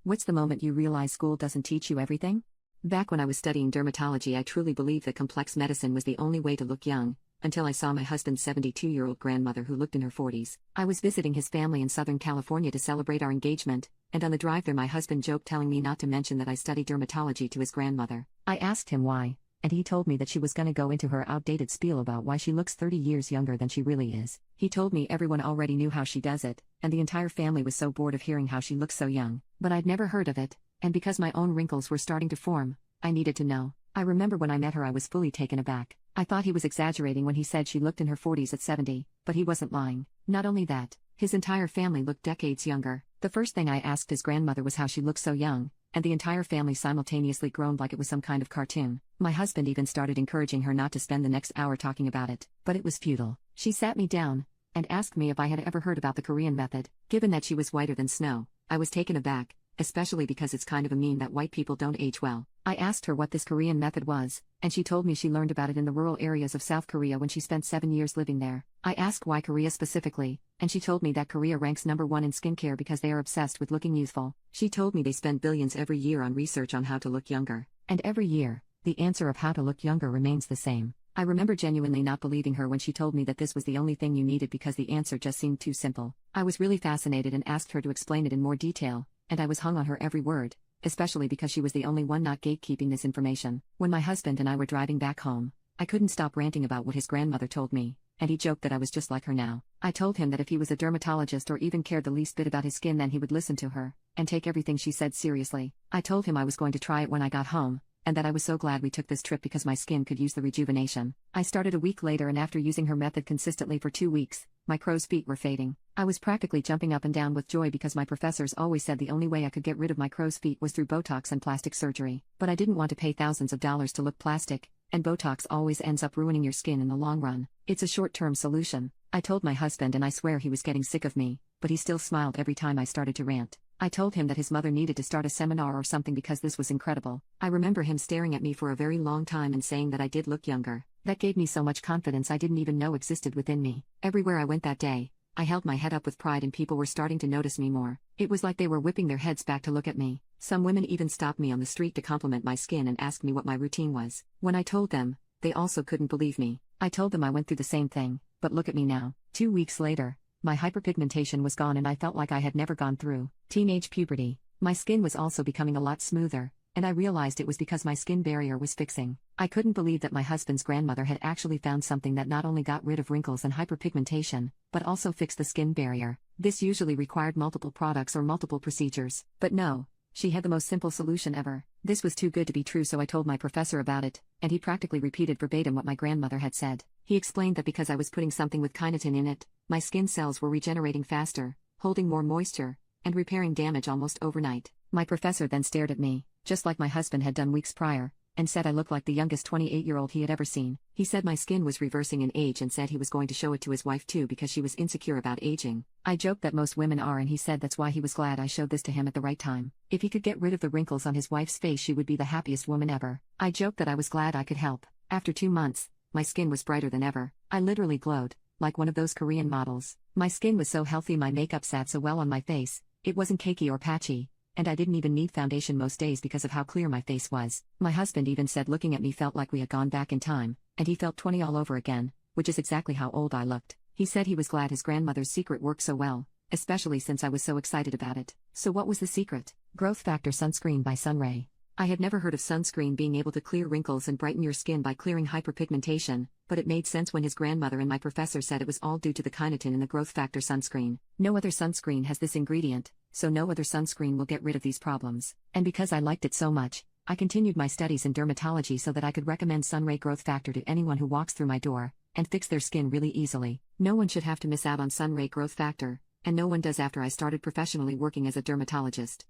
What's the moment you realize school doesn't teach you everything? Back when I was studying dermatology, I truly believed that complex medicine was the only way to look young, until I saw my husband's 72-year-old grandmother who looked in her 40s. I was visiting his family in Southern California to celebrate our engagement, and on the drive there my husband joked telling me not to mention that I studied dermatology to his grandmother. I asked him why, and he told me that she was gonna go into her outdated spiel about why she looks 30 years younger than she really is. He told me everyone already knew how she does it, and the entire family was so bored of hearing how she looks so young. But I'd never heard of it, and because my own wrinkles were starting to form, I needed to know. I remember when I met her I was fully taken aback. I thought he was exaggerating when he said she looked in her 40s at 70, but he wasn't lying. Not only that, his entire family looked decades younger. The first thing I asked his grandmother was how she looked so young, and the entire family simultaneously groaned like it was some kind of cartoon. My husband even started encouraging her not to spend the next hour talking about it, but it was futile. She sat me down and asked me if I had ever heard about the Korean method. Given that she was whiter than snow, I was taken aback, especially because it's kind of a meme that white people don't age well. I asked her what this Korean method was, and she told me she learned about it in the rural areas of South Korea when she spent 7 years living there. I asked why Korea specifically, and she told me that Korea ranks #1 in skincare because they are obsessed with looking youthful. She told me they spend billions every year on research on how to look younger. And every year, the answer of how to look younger remains the same. I remember genuinely not believing her when she told me that this was the only thing you needed because the answer just seemed too simple. I was really fascinated and asked her to explain it in more detail, and I was hung on her every word, especially because she was the only one not gatekeeping this information. When my husband and I were driving back home, I couldn't stop ranting about what his grandmother told me, and he joked that I was just like her now. I told him that if he was a dermatologist or even cared the least bit about his skin, then he would listen to her and take everything she said seriously. I told him I was going to try it when I got home, and that I was so glad we took this trip because my skin could use the rejuvenation. I started a week later, and after using her method consistently for 2 weeks, my crow's feet were fading. I was practically jumping up and down with joy because my professors always said the only way I could get rid of my crow's feet was through Botox and plastic surgery. But I didn't want to pay thousands of dollars to look plastic, and Botox always ends up ruining your skin in the long run. It's a short-term solution. I told my husband, and I swear he was getting sick of me, but he still smiled every time I started to rant. I told him that his mother needed to start a seminar or something because this was incredible. I remember him staring at me for a very long time and saying that I did look younger. That gave me so much confidence I didn't even know existed within me. Everywhere I went that day, I held my head up with pride, and people were starting to notice me more. It was like they were whipping their heads back to look at me. Some women even stopped me on the street to compliment my skin and asked me what my routine was. When I told them, they also couldn't believe me. I told them I went through the same thing, but look at me now. 2 weeks later, my hyperpigmentation was gone and I felt like I had never gone through teenage puberty. My skin was also becoming a lot smoother, and I realized it was because my skin barrier was fixing. I couldn't believe that my husband's grandmother had actually found something that not only got rid of wrinkles and hyperpigmentation, but also fixed the skin barrier. This usually required multiple products or multiple procedures. But no, she had the most simple solution ever. This was too good to be true, so I told my professor about it, and he practically repeated verbatim what my grandmother had said. He explained that because I was putting something with kynotin in it, my skin cells were regenerating faster, holding more moisture, and repairing damage almost overnight. My professor then stared at me, just like my husband had done weeks prior, and said I looked like the youngest 28-year-old he had ever seen. He said my skin was reversing in age and said he was going to show it to his wife too because she was insecure about aging. I joked that most women are, and he said that's why he was glad I showed this to him at the right time. If he could get rid of the wrinkles on his wife's face, she would be the happiest woman ever. I joked that I was glad I could help. After 2 months, my skin was brighter than ever. I literally glowed, like one of those Korean models. My skin was so healthy, my makeup sat so well on my face, it wasn't cakey or patchy, and I didn't even need foundation most days because of how clear my face was. My husband even said looking at me felt like we had gone back in time, and he felt 20 all over again, which is exactly how old I looked. He said he was glad his grandmother's secret worked so well, especially since I was so excited about it. So what was the secret? Growth Factor Sunscreen by Sunray. I had never heard of sunscreen being able to clear wrinkles and brighten your skin by clearing hyperpigmentation, but it made sense when his grandmother and my professor said it was all due to the kynotin in the Growth Factor sunscreen. No other sunscreen has this ingredient, so no other sunscreen will get rid of these problems. And because I liked it so much, I continued my studies in dermatology so that I could recommend Sunray Growth Factor to anyone who walks through my door, and fix their skin really easily. No one should have to miss out on Sunray Growth Factor, and no one does after I started professionally working as a dermatologist.